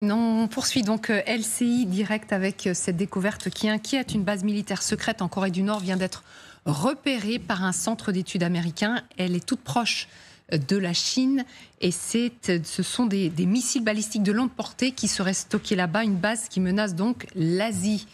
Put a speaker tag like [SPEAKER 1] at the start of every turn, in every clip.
[SPEAKER 1] On poursuit donc LCI direct avec cette découverte qui inquiète. Une base militaire secrète en Corée du Nord vient d'être repérée par un centre d'études américain. Elle est toute proche de la Chine et ce sont des missiles balistiques de longue portée qui seraient stockés là-bas. Une base qui menace donc l'Asie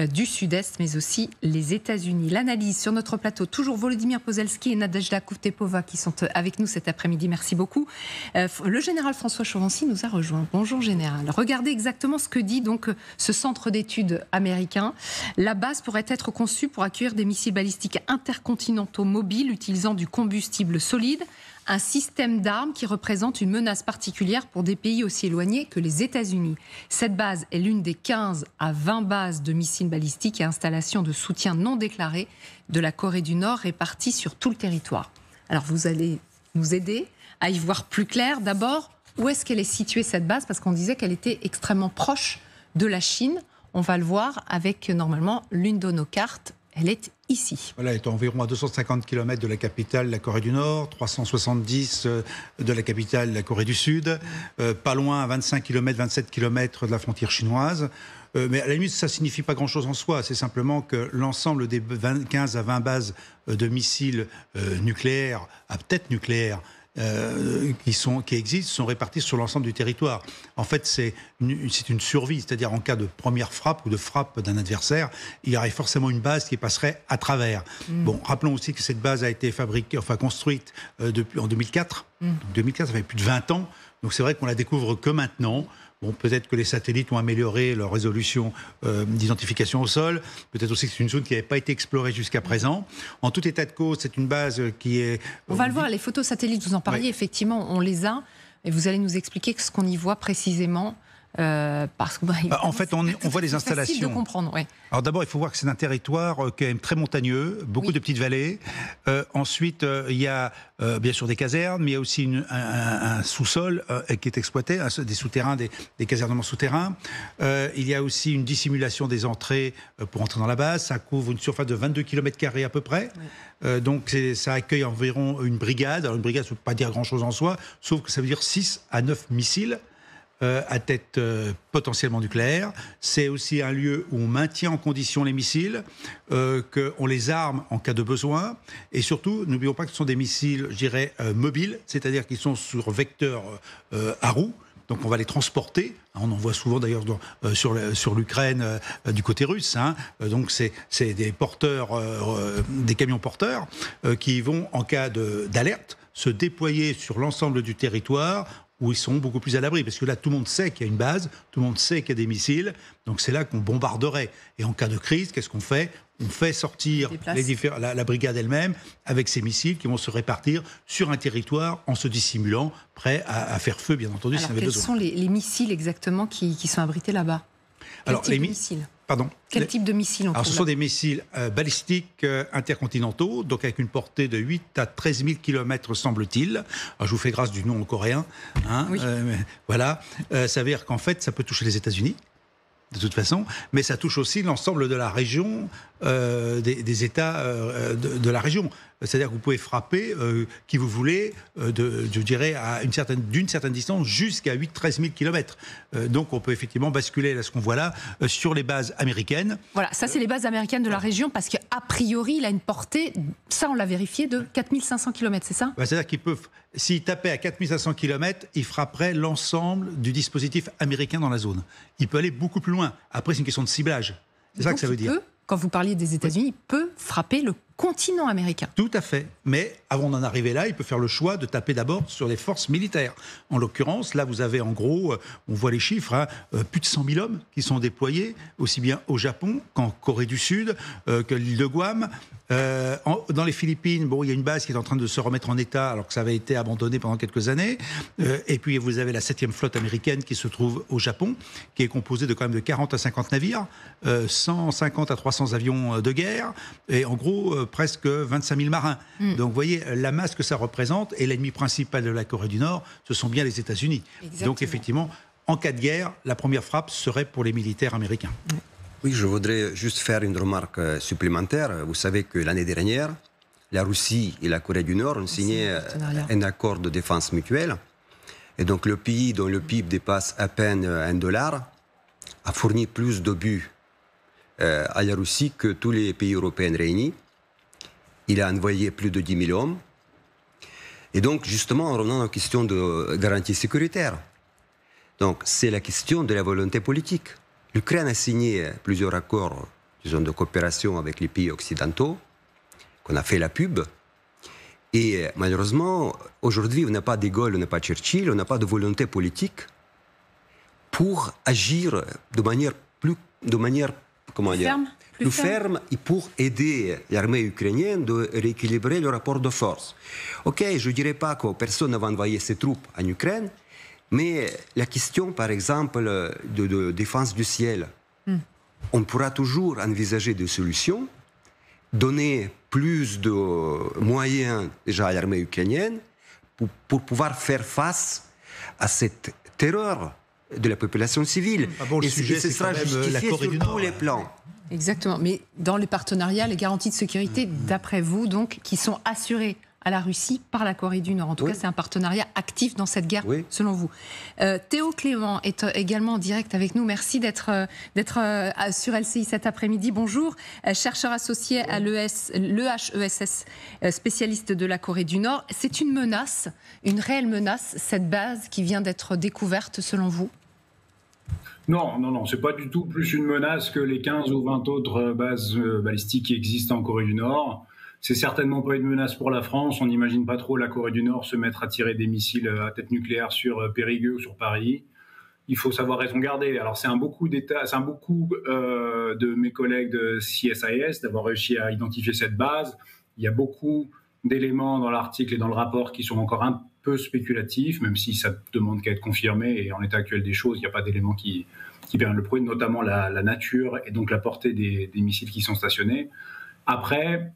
[SPEAKER 1] du Sud-Est, mais aussi les États-Unis. L'analyse sur notre plateau, toujours Volodymyr Pozelski et Nadezhda Koutepova qui sont avec nous cet après-midi. Merci beaucoup. Le général François Chauvency nous a rejoint. Bonjour général. Regardez exactement ce que dit donc ce centre d'études américain. La base pourrait être conçue pour accueillir des missiles balistiques intercontinentaux mobiles utilisant du combustible solide, un système d'armes qui représente une menace particulière pour des pays aussi éloignés que les États-Unis. Cette base est l'une des 15 à 20 bases de missiles balistiques et installations de soutien non déclarées de la Corée du Nord réparties sur tout le territoire. Alors vous allez nous aider à y voir plus clair. D'abord, où est-ce qu'elle est située cette base? Parce qu'on disait qu'elle était extrêmement proche de la Chine. On va le voir avec normalement l'une de nos cartes. Elle est ici.
[SPEAKER 2] Voilà, elle est environ à 250 km de la capitale, la Corée du Nord, 370 de la capitale, la Corée du Sud, pas loin à 25 km, 27 km de la frontière chinoise. Mais à la limite, ça ne signifie pas grand-chose en soi. C'est simplement que l'ensemble des 15 à 20 bases de missiles nucléaires, à tête nucléaire, qui existent sont répartis sur l'ensemble du territoire. En fait, c'est une survie, c'est-à-dire en cas de première frappe ou de frappe d'un adversaire, il y aurait forcément une base qui passerait à travers. Bon, rappelons aussi que cette base a été construite en 2004. En 2004, ça fait plus de 20 ans. Donc c'est vrai qu'on la découvre que maintenant. Bon, peut-être que les satellites ont amélioré leur résolution d'identification au sol. Peut-être aussi que c'est une zone qui n'avait pas été explorée jusqu'à présent. En tout état de cause, c'est une base qui est...
[SPEAKER 1] On va le voir, les photos satellites, vous en parliez, effectivement, on les a. Et vous allez nous expliquer ce qu'on y voit précisément. Parce que,
[SPEAKER 2] en fait, on voit les installations.
[SPEAKER 1] C'est facile de comprendre, oui.
[SPEAKER 2] Alors d'abord, il faut voir que c'est un territoire qui est très montagneux, beaucoup de petites vallées. Ensuite, il y a bien sûr des casernes, mais il y a aussi un sous-sol qui est exploité, des souterrains, des casernements souterrains. Il y a aussi une dissimulation des entrées pour entrer dans la base. Ça couvre une surface de 22 km² à peu près. Oui. Donc ça accueille environ une brigade. Alors une brigade, ça ne veut pas dire grand-chose en soi, sauf que ça veut dire 6 à 9 missiles. À tête potentiellement nucléaire. C'est aussi un lieu où on maintient en condition les missiles, qu'on les arme en cas de besoin. Et surtout, n'oublions pas que ce sont des missiles, je dirais, mobiles, c'est-à-dire qu'ils sont sur vecteur à roues. Donc on va les transporter. On en voit souvent d'ailleurs sur l'Ukraine du côté russe. Donc c'est des porteurs, des camions porteurs qui vont, en cas d'alerte, se déployer sur l'ensemble du territoire où ils sont beaucoup plus à l'abri. Parce que là, tout le monde sait qu'il y a une base, tout le monde sait qu'il y a des missiles, donc c'est là qu'on bombarderait. Et en cas de crise, qu'est-ce qu'on fait? On fait sortir la brigade elle-même avec ses missiles qui vont se répartir sur un territoire en se dissimulant, prêts à faire feu, bien entendu, s'il y avait besoin.
[SPEAKER 1] Quels sont les missiles exactement qui sont abrités là-bas?
[SPEAKER 2] Alors,
[SPEAKER 1] les missiles.
[SPEAKER 2] Pardon.
[SPEAKER 1] Quel type de missiles on trouve?
[SPEAKER 2] Ce sont des missiles balistiques intercontinentaux, donc avec une portée de 8 à 13 000 km, semble-t-il. Alors, je vous fais grâce du nom en coréen. Oui. Voilà. Ça veut dire qu'en fait, ça peut toucher les États-Unis, de toute façon, mais ça touche aussi l'ensemble de la région, des États de la région. C'est-à-dire que vous pouvez frapper qui vous voulez, je dirais, d'une certaine distance jusqu'à 8-13 000 km. Donc on peut effectivement basculer, là, ce qu'on voit là, sur les bases américaines.
[SPEAKER 1] Voilà, ça c'est les bases américaines de la région, parce qu'a priori, il a une portée, ça on l'a vérifié, de 4500 km, c'est ça?
[SPEAKER 2] C'est-à-dire qu'ils peuvent, s'ils tapaient à 4500 km, ils frapperaient l'ensemble du dispositif américain dans la zone. Il peut aller beaucoup plus loin. Après, c'est une question de ciblage. C'est ça que ça veut dire.
[SPEAKER 1] Quand vous parliez des États-Unis, il peut frapper le continent américain.
[SPEAKER 2] Tout à fait. Mais avant d'en arriver là, il peut faire le choix de taper d'abord sur les forces militaires. En l'occurrence, là, vous avez en gros, on voit les chiffres, plus de 100 000 hommes qui sont déployés, aussi bien au Japon qu'en Corée du Sud, que l'île de Guam. Dans les Philippines, bon, il y a une base qui est en train de se remettre en état, alors que ça avait été abandonné pendant quelques années. Et puis, vous avez la 7e flotte américaine qui se trouve au Japon, qui est composée de quand même de 40 à 50 navires, 150 à 300 avions de guerre, et en gros, presque 25 000 marins. Donc, vous voyez la masse que ça représente, et l'ennemi principal de la Corée du Nord, ce sont bien les États-Unis. Donc, effectivement, en cas de guerre, la première frappe serait pour les militaires américains.
[SPEAKER 3] Oui, je voudrais juste faire une remarque supplémentaire. Vous savez que l'année dernière, la Russie et la Corée du Nord ont signé un accord de défense mutuelle. Et donc le pays dont le PIB dépasse à peine $1 a fourni plus d'obus à la Russie que tous les pays européens réunis. Il a envoyé plus de 10 000 hommes. Et donc, justement, en revenant à la question de garantie sécuritaire, donc c'est la question de la volonté politique. L'Ukraine a signé plusieurs accords, disons, de coopération avec les pays occidentaux, qu'on a fait la pub. Et malheureusement, aujourd'hui, on n'a pas de Gaulle, on n'a pas de Churchill, on n'a pas de volonté politique pour agir de manière plus ferme et pour aider l'armée ukrainienne de rééquilibrer le rapport de force. Ok, je ne dirais pas que personne ne va envoyer ses troupes en Ukraine, mais la question, par exemple, de défense du ciel, on pourra toujours envisager des solutions, donner plus de moyens déjà à l'armée ukrainienne pour pouvoir faire face à cette terreur de la population civile.
[SPEAKER 2] Le sujet,
[SPEAKER 3] ce sera justifié sur tous les plans.
[SPEAKER 1] Exactement. Mais dans les partenariats, les garanties de sécurité, d'après vous, donc, qui sont assurées à la Russie par la Corée du Nord. En tout cas, c'est un partenariat actif dans cette guerre, selon vous. Théo Clément est également en direct avec nous. Merci d'être sur LCI cet après-midi. Bonjour, chercheur associé à l'EHESS, spécialiste de la Corée du Nord. C'est une menace, une réelle menace, cette base qui vient d'être découverte, selon vous?
[SPEAKER 4] Non, c'est pas du tout plus une menace que les 15 ou 20 autres bases balistiques qui existent en Corée du Nord. C'est certainement pas une menace pour la France. On n'imagine pas trop la Corée du Nord se mettre à tirer des missiles à tête nucléaire sur Périgueux ou sur Paris. Il faut savoir raison garder. Alors c'est un beaucoup de mes collègues de CSIS d'avoir réussi à identifier cette base. Il y a beaucoup d'éléments dans l'article et dans le rapport qui sont encore un peu spéculatifs, même si ça demande qu'à être confirmé. Et en l'état actuel des choses, il n'y a pas d'éléments qui permettent le prouver, notamment la nature et donc la portée des missiles qui sont stationnés. Après,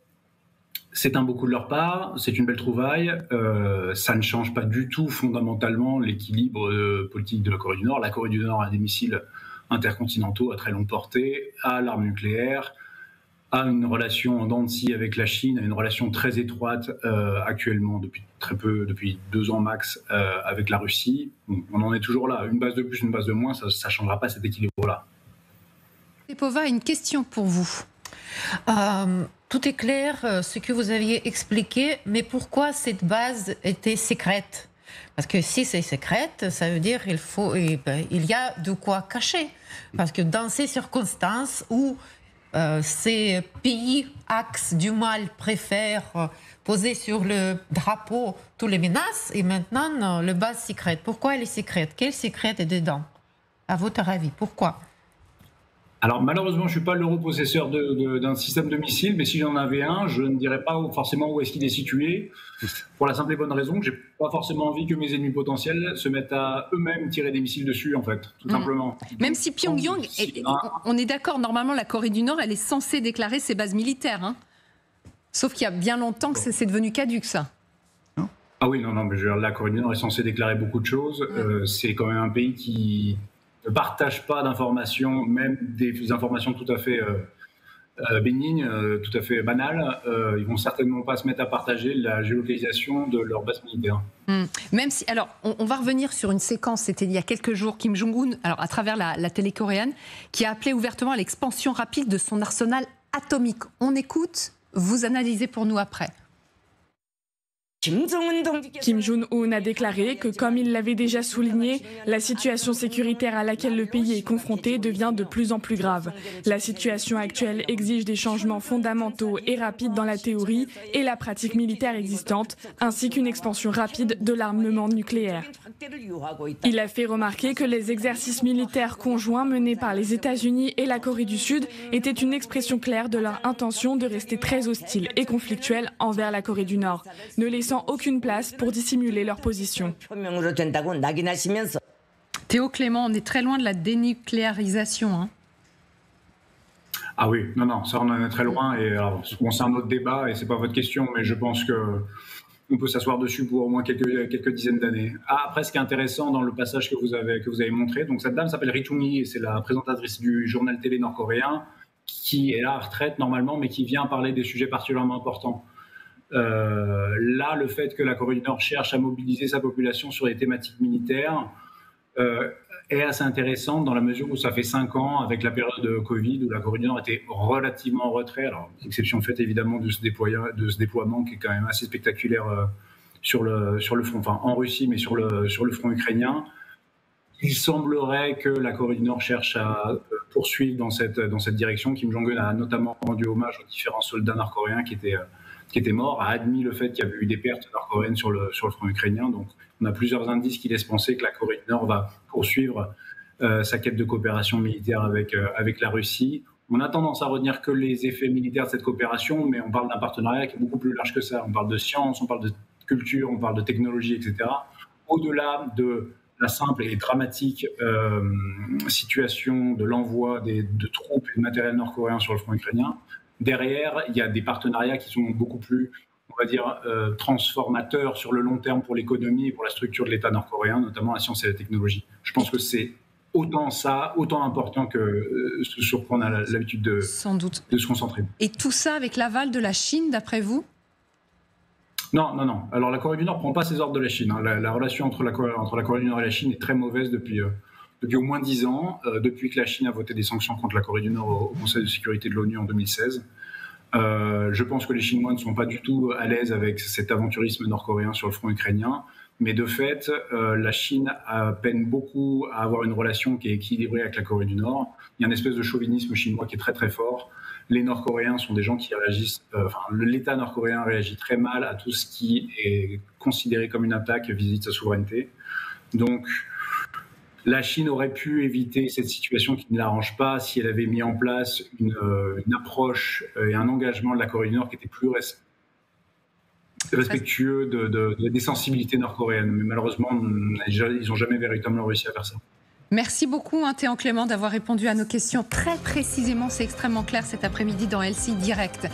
[SPEAKER 4] c'est un beau coup de leur part, c'est une belle trouvaille. Ça ne change pas du tout fondamentalement l'équilibre politique de la Corée du Nord. La Corée du Nord a des missiles intercontinentaux à très longue portée, a l'arme nucléaire, a une relation en dents de scie avec la Chine, a une relation très étroite actuellement depuis 2 ans max avec la Russie. On en est toujours là. Une base de plus, une base de moins, ça ne changera pas cet équilibre-là.
[SPEAKER 1] Stepova, une question pour vous.
[SPEAKER 5] Tout est clair, ce que vous aviez expliqué, mais pourquoi cette base était secrète? Parce que si c'est secrète, ça veut dire qu'il y a de quoi cacher. Parce que dans ces circonstances où ces pays axes du mal préfèrent poser sur le drapeau toutes les menaces, et maintenant, la base secrète. Pourquoi elle est secrète? Quel secret est dedans? À votre avis, pourquoi?
[SPEAKER 4] Alors malheureusement, je ne suis pas l'europossesseur d'un système de missiles, mais si j'en avais un, je ne dirais pas forcément où est-ce qu'il est situé, pour la simple et bonne raison que je n'ai pas forcément envie que mes ennemis potentiels se mettent à eux-mêmes tirer des missiles dessus, en fait, tout simplement.
[SPEAKER 1] Même si Pyongyang, on est d'accord, normalement la Corée du Nord, elle est censée déclarer ses bases militaires, hein. Sauf qu'il y a bien longtemps que c'est devenu caduc, ça.
[SPEAKER 4] Ah oui, non, mais la Corée du Nord est censée déclarer beaucoup de choses. C'est quand même un pays qui ne partagent pas d'informations, même des informations tout à fait bénignes, tout à fait banales. Ils vont certainement pas se mettre à partager la géolocalisation de leur base militaire.
[SPEAKER 1] Même si, alors, on va revenir sur une séquence, c'était il y a quelques jours, Kim Jong-un, alors à travers la télé coréenne, qui a appelé ouvertement à l'expansion rapide de son arsenal atomique. On écoute, vous analysez pour nous après.
[SPEAKER 6] Kim Jong-un a déclaré que, comme il l'avait déjà souligné, la situation sécuritaire à laquelle le pays est confronté devient de plus en plus grave. La situation actuelle exige des changements fondamentaux et rapides dans la théorie et la pratique militaire existante, ainsi qu'une expansion rapide de l'armement nucléaire. Il a fait remarquer que les exercices militaires conjoints menés par les États-Unis et la Corée du Sud étaient une expression claire de leur intention de rester très hostiles et conflictuels envers la Corée du Nord, ne laissant aucune place pour dissimuler leur position.
[SPEAKER 1] Théo Clément, on est très loin de la dénucléarisation, hein.
[SPEAKER 4] Ah oui, non, ça on en est très loin. Et alors, c'est un autre débat et c'est pas votre question, mais je pense que on peut s'asseoir dessus pour au moins quelques dizaines d'années. Après, ce qui est intéressant dans le passage que vous avez montré, donc cette dame s'appelle Ri Chung-hee et c'est la présentatrice du journal télé nord-coréen qui est à la retraite normalement, mais qui vient parler des sujets particulièrement importants. Là, le fait que la Corée du Nord cherche à mobiliser sa population sur des thématiques militaires est assez intéressante dans la mesure où ça fait 5 ans, avec la période de Covid, où la Corée du Nord était relativement en retrait. Alors, exception faite évidemment de ce déploiement qui est quand même assez spectaculaire sur le front, enfin en Russie, mais sur le front ukrainien. Il semblerait que la Corée du Nord cherche à poursuivre dans cette direction. Kim Jong-un a notamment rendu hommage aux différents soldats nord-coréens qui étaient morts, a admis le fait qu'il y avait eu des pertes nord-coréennes sur le front ukrainien. Donc on a plusieurs indices qui laissent penser que la Corée du Nord va poursuivre sa quête de coopération militaire avec la Russie. On a tendance à retenir que les effets militaires de cette coopération, mais on parle d'un partenariat qui est beaucoup plus large que ça. On parle de science, on parle de culture, on parle de technologie, etc. Au-delà de la simple et dramatique situation de l'envoi de troupes et de matériel nord-coréen sur le front ukrainien, derrière, il y a des partenariats qui sont beaucoup plus, on va dire, transformateurs sur le long terme pour l'économie et pour la structure de l'État nord-coréen, notamment la science et la technologie. Je pense que c'est autant important que ce sur quoi on a l'habitude de se concentrer.
[SPEAKER 1] Et tout ça avec l'aval de la Chine, d'après vous ?
[SPEAKER 4] Non. Alors la Corée du Nord ne prend pas ses ordres de la Chine. La relation entre la Corée du Nord et la Chine est très mauvaise depuis au moins 10 ans, depuis que la Chine a voté des sanctions contre la Corée du Nord au Conseil de sécurité de l'ONU en 2016. Je pense que les Chinois ne sont pas du tout à l'aise avec cet aventurisme nord-coréen sur le front ukrainien. Mais de fait, la Chine peine beaucoup à avoir une relation qui est équilibrée avec la Corée du Nord. Il y a une espèce de chauvinisme chinois qui est très très fort. Les Nord-Coréens sont des gens qui réagissent... l'État nord-coréen réagit très mal à tout ce qui est considéré comme une attaque vis-à-vis de sa souveraineté. Donc, la Chine aurait pu éviter cette situation qui ne l'arrange pas si elle avait mis en place une approche et un engagement de la Corée du Nord qui était plus respectueux des sensibilités nord-coréennes. Mais malheureusement, ils n'ont jamais véritablement réussi à faire ça.
[SPEAKER 1] Merci beaucoup, Théan Clément, d'avoir répondu à nos questions très précisément. C'est extrêmement clair cet après-midi dans LCI Direct.